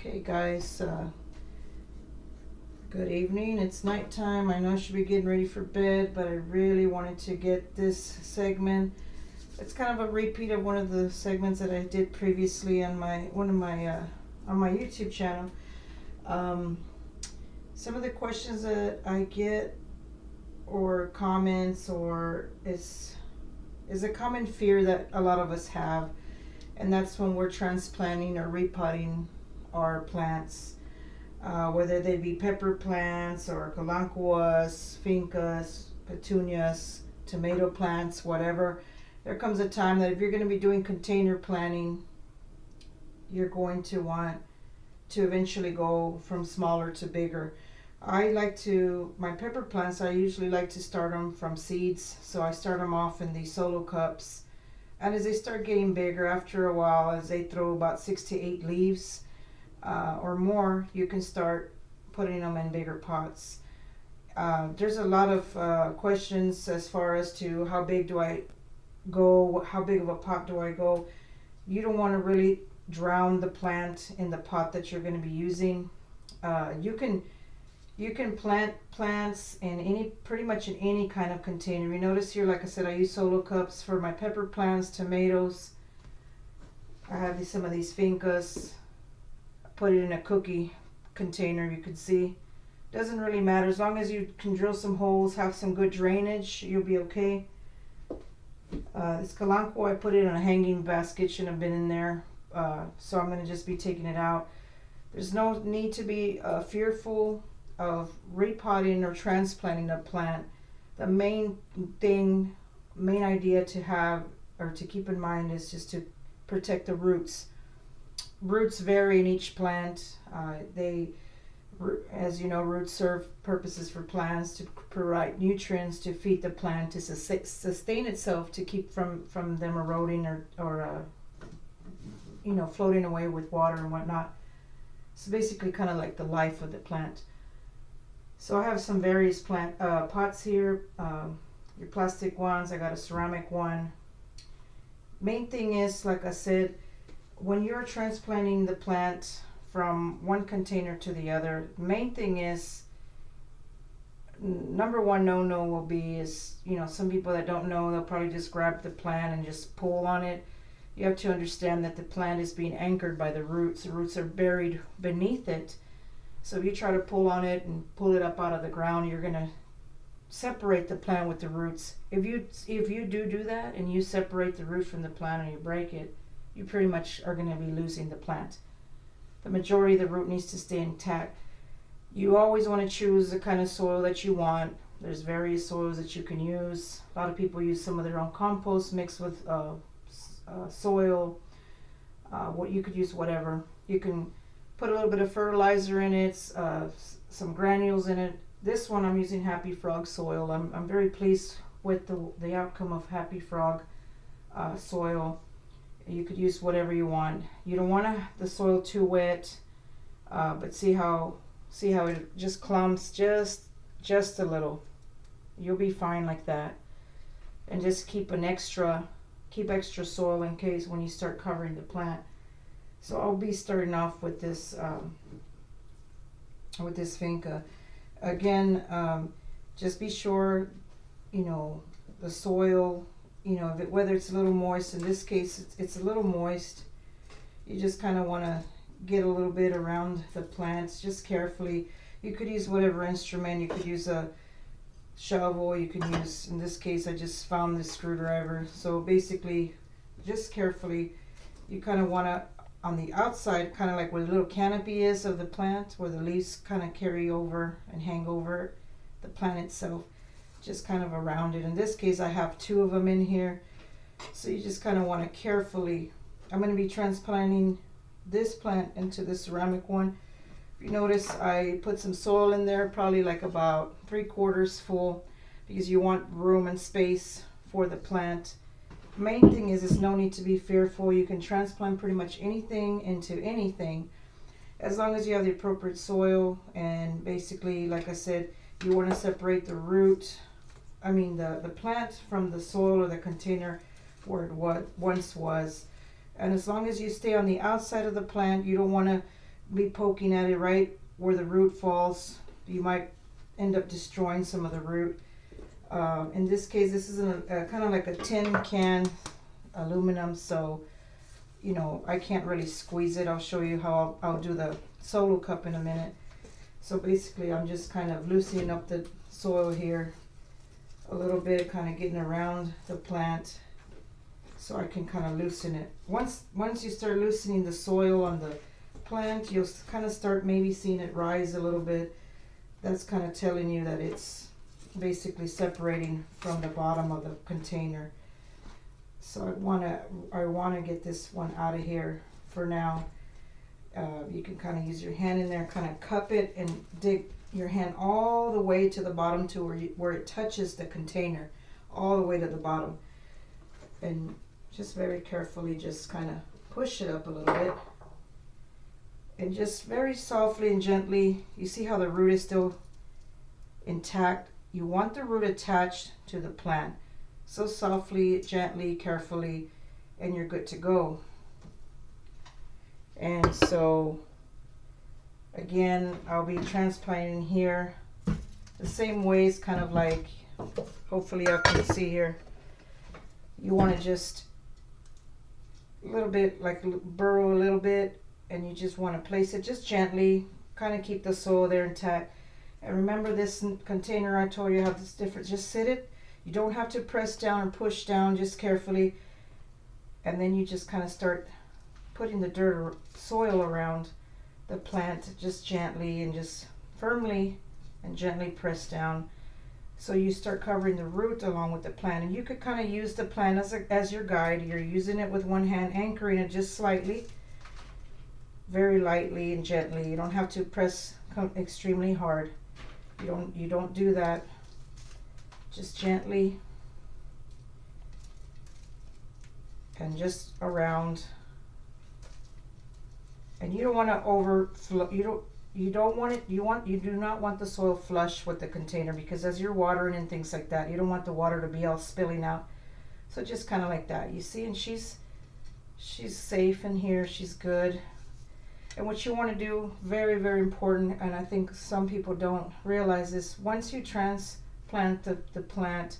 Okay guys, good evening. It's nighttime. I know I should be getting ready for bed, but I really wanted to get this segment. It's kind of a repeat of one of the segments that I did previously on my on my YouTube channel. Some of the questions that I get or comments or is a common fear that a lot of us have, and that's when we're transplanting or repotting our plants, whether they be pepper plants or kalankuas, fincas, petunias, tomato plants, whatever. There comes a time that if you're going to be doing container planting, you're going to want to eventually go from smaller to bigger. My pepper plants, I usually like to start them from seeds. So I start them off in these solo cups. And as they start getting bigger, after a while, as they throw about 6 to 8 leaves or more, you can start putting them in bigger pots. There's a lot of questions as far as to how big do I go, how big of a pot do I go. You don't want to really drown the plant in the pot that you're going to be using. You can plant plants in pretty much in any kind of container. You notice here, like I said, I use solo cups for my pepper plants, tomatoes. I have some of these fincas. I put it in a cookie container, you can see. Doesn't really matter, as long as you can drill some holes, have some good drainage, you'll be okay. This kalanko, I put it in a hanging basket, shouldn't have been in there. So I'm going to just be taking it out. There's no need to be fearful of repotting or transplanting a plant. The main idea to have or to keep in mind is just to protect the roots. Roots vary in each plant. As you know, roots serve purposes for plants to provide nutrients to feed the plant to sustain itself, to keep from them eroding or floating away with water and whatnot. It's basically kind of like the life of the plant. So I have some various plant pots here. Your plastic ones. I got a ceramic one. Main thing is, like I said, when you're transplanting the plant from one container to the other, main thing is, number one no will be is, some people that don't know, they'll probably just grab the plant and just pull on it. You have to understand that the plant is being anchored by the roots. The roots are buried beneath it. So if you try to pull on it and pull it up out of the ground, you're going to separate the plant with the roots. If you do that and you separate the root from the plant and you break it, you pretty much are going to be losing the plant. The majority of the root needs to stay intact. You always want to choose the kind of soil that you want. There's various soils that you can use. A lot of people use some of their own compost mixed with soil. What you could use, whatever. You can put a little bit of fertilizer in it, some granules in it. This one I'm using Happy Frog soil. I'm very pleased with the outcome of Happy Frog soil. You could use whatever you want. You don't want the soil too wet, but see how it just clumps just a little. You'll be fine like that. And just keep extra soil in case when you start covering the plant. So I'll be starting off with this finca. Again, just be sure, the soil, whether it's a little moist. In this case, it's a little moist. You just kind of want to get a little bit around the plants, just carefully. You could use whatever instrument. You could use a shovel. You can use, in this case, I just found this screwdriver. So basically, just carefully, you kind of want to, on the outside, kind of like where the little canopy is of the plant, where the leaves kind of carry over and hang over the plant itself, just kind of around it. In this case, I have 2 of them in here. So you just kind of want to carefully, I'm going to be transplanting this plant into the ceramic one. If you notice, I put some soil in there, probably like about 3/4 full, because you want room and space for the plant. Main thing is, there's no need to be fearful. You can transplant pretty much anything into anything as long as you have the appropriate soil. And basically, like I said, you want to separate the the plant from the soil or the container where it once was. And as long as you stay on the outside of the plant, you don't want to be poking at it right where the root falls. You might end up destroying some of the root. In this case, this is a kind of like a tin can, aluminum, so you know I can't really squeeze it. I'll show you how I'll do the solo cup in a minute. So basically I'm just kind of loosening up the soil here a little bit, kind of getting around the plant so I can kind of loosen it. Once you start loosening the soil on the plant, you'll kind of start maybe seeing it rise a little bit. That's kind of telling you that it's basically separating from the bottom of the container. So I want to get this one out of here for now. You can kind of use your hand in there, kind of cup it and dig your hand all the way to the bottom to where it touches the container, all the way to the bottom. And just very carefully just kind of push it up a little bit. And just very softly and gently, you see how the root is still intact? You want the root attached to the plant. So softly, gently, carefully, and you're good to go. And so again, I'll be transplanting here the same ways, kind of like, hopefully you can see here. You want to just a little bit, like burrow a little bit, and you just want to place it just gently, kind of keep the soil there intact. And remember this container, I told you how this different, just sit it. You don't have to press down or push down, just carefully. And then you just kind of start putting the dirt or soil around the plant, just gently and just firmly and gently press down. So you start covering the root along with the plant. And you could kind of use the plant as your guide. You're using it with one hand, anchoring it just slightly, very lightly and gently. You don't have to press extremely hard. You don't do that. Just gently and just around. And you don't want to overflow. You do not want the soil flush with the container, because as you're watering and things like that, you don't want the water to be all spilling out. So just kind of like that. You see, and she's safe in here. She's good. And what you want to do, very, very important, and I think some people don't realize this, once you transplant the plant,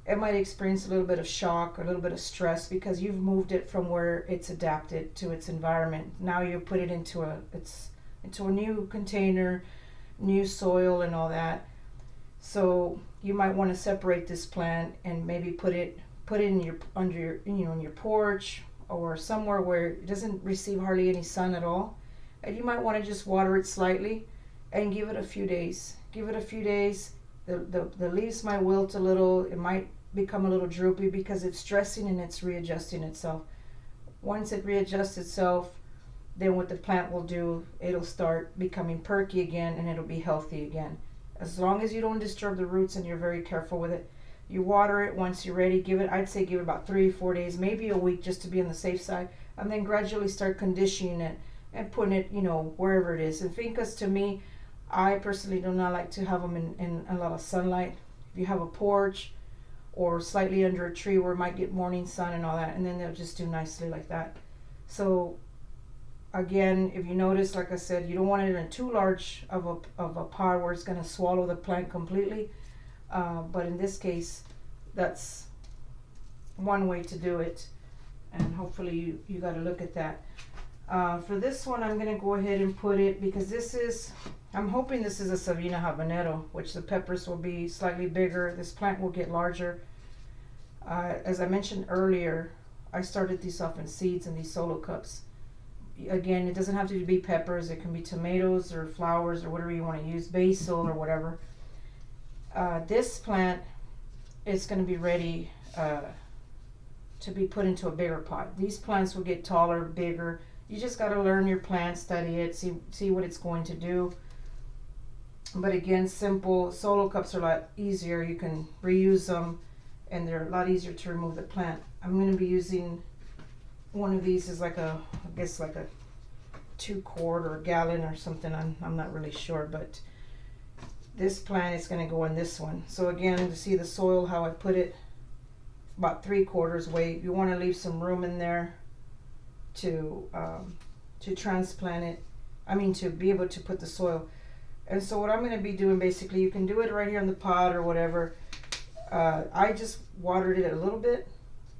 it might experience a little bit of shock, a little bit of stress, because you've moved it from where it's adapted to its environment. Now you put it into a new container, new soil and all that. So you might want to separate this plant and maybe put it in your porch, or somewhere where it doesn't receive hardly any sun at all. And you might want to just water it slightly and give it a few days. Give it a few days. The leaves might wilt a little. It might become a little droopy because it's stressing and it's readjusting itself. Once it readjusts itself, then what the plant will do, it'll start becoming perky again and it'll be healthy again. As long as you don't disturb the roots and you're very careful with it. You water it once you're ready. I'd say give it about 3-4 days, maybe a week, just to be on the safe side, and then gradually start conditioning it and putting it, wherever it is. And fincas, to me, I personally do not like to have them in a lot of sunlight. If you have a porch or slightly under a tree where it might get morning sun and all that, and then they'll just do nicely like that. So again, if you notice, like I said, you don't want it in too large of a pot where it's going to swallow the plant completely. But in this case, that's one way to do it, and hopefully you got to look at that. For this one, I'm going to go ahead and put it, because I'm hoping this is a Savina habanero, which the peppers will be slightly bigger. This plant will get larger. As I mentioned earlier, I started these off in seeds in these solo cups. Again, it doesn't have to be peppers. It can be tomatoes or flowers or whatever you want to use, basil or whatever. This plant is going to be ready to be put into a bigger pot. These plants will get taller, bigger. You just got to learn your plant, study it, see what it's going to do. But again, simple solo cups are a lot easier. You can reuse them, and they're a lot easier to remove the plant. I'm going to be using one of these is like I guess like a 2 quart or a gallon or something. I'm not really sure, but this plant is going to go in this one. So again, to see the soil, how I put it, about 3/4 weight. You want to leave some room in there to transplant it. to be able to put the soil. And so what I'm going to be doing, basically, you can do it right here in the pot or whatever. I just watered it a little bit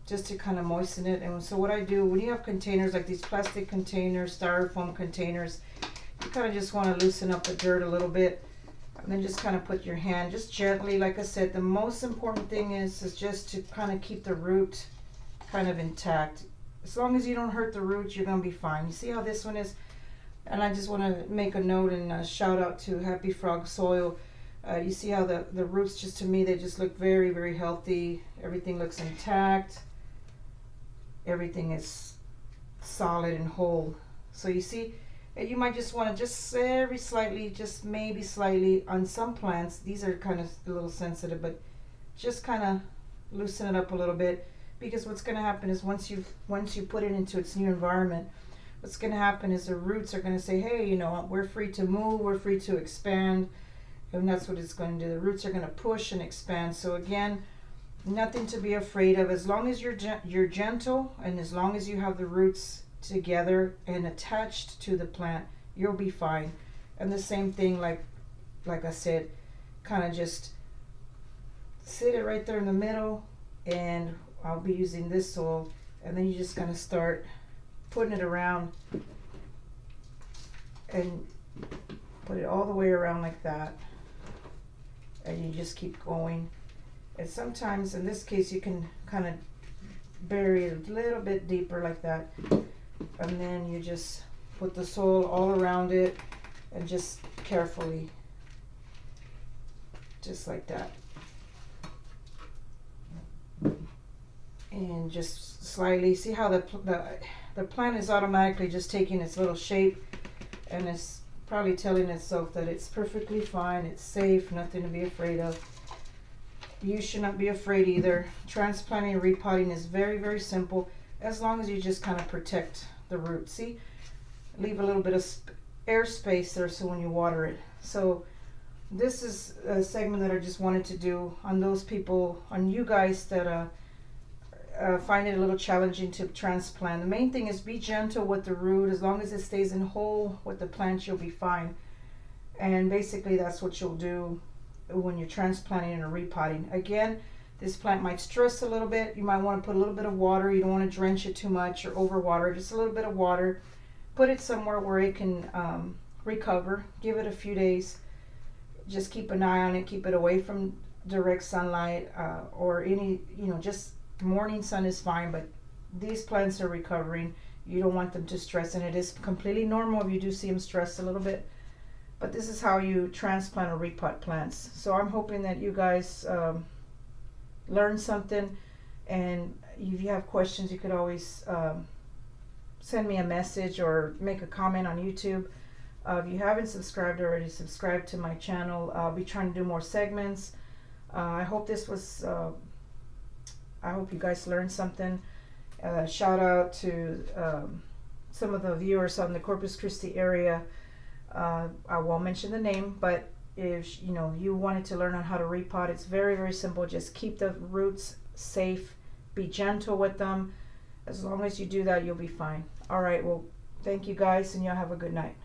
just to kind of moisten it. And so what I do, when you have containers like these plastic containers, styrofoam containers, you kind of just want to loosen up the dirt a little bit. And then just kind of put your hand just gently. Like I said, the most important thing is just to kind of keep the root kind of intact. As long as you don't hurt the roots, you're going to be fine. You see how this one is? And I just want to make a note and shout out to Happy Frog Soil. You see how the roots, just to me, they just look very, very healthy. Everything looks intact. Everything is solid and whole. So you see, you might just want to just very slightly, just maybe slightly on some plants. These are kind of a little sensitive, but just kind of loosen it up a little bit, because what's going to happen is once you put it into its new environment, what's going to happen is the roots are going to say, hey, you know, we're free to move, we're free to expand, and that's what it's going to do. The roots are going to push and expand. So again, nothing to be afraid of. As long as you're gentle, and as long as you have the roots together and attached to the plant, you'll be fine. And the same thing, like I said, kind of just sit it right there in the middle, and I'll be using this soil, and then you just kind of start putting it around and put it all the way around like that, and you just keep going. And sometimes in this case you can kind of bury it a little bit deeper like that, and then you just put the soil all around it and just carefully, just like that, and just slightly. See how the plant is automatically just taking its little shape, and it's probably telling itself that it's perfectly fine, it's safe, nothing to be afraid of. You should not be afraid either. Transplanting and repotting is very, very simple, as long as you just kind of protect the roots. See, leave a little bit of air space there so when you water it. So this is a segment that I just wanted to do on those people, on you guys that find it a little challenging to transplant. The main thing is be gentle with the root. As long as it stays in whole with the plant, you'll be fine. And basically that's what you'll do when you're transplanting or repotting. Again, this plant might stress a little bit. You might want to put a little bit of water. You don't want to drench it too much or overwater. Just a little bit of water. Put it somewhere where it can recover. Give it a few days. Just keep an eye on it. Keep it away from direct sunlight or any, just morning sun is fine, but these plants are recovering. You don't want them to stress, and it is completely normal if you do see them stress a little bit. But this is how you transplant or repot plants. So I'm hoping that you guys learn something, and if you have questions, you could always send me a message or make a comment on YouTube. If you haven't subscribed already, subscribe to my channel. I'll be trying to do more segments. I hope this was I hope you guys learned something. Shout out to some of the viewers on the Corpus Christi area. I won't mention the name, but if you wanted to learn on how to repot, it's very, very simple. Just keep the roots safe, be gentle with them. As long as you do that, you'll be fine. All right, well, thank you guys, and y'all have a good night.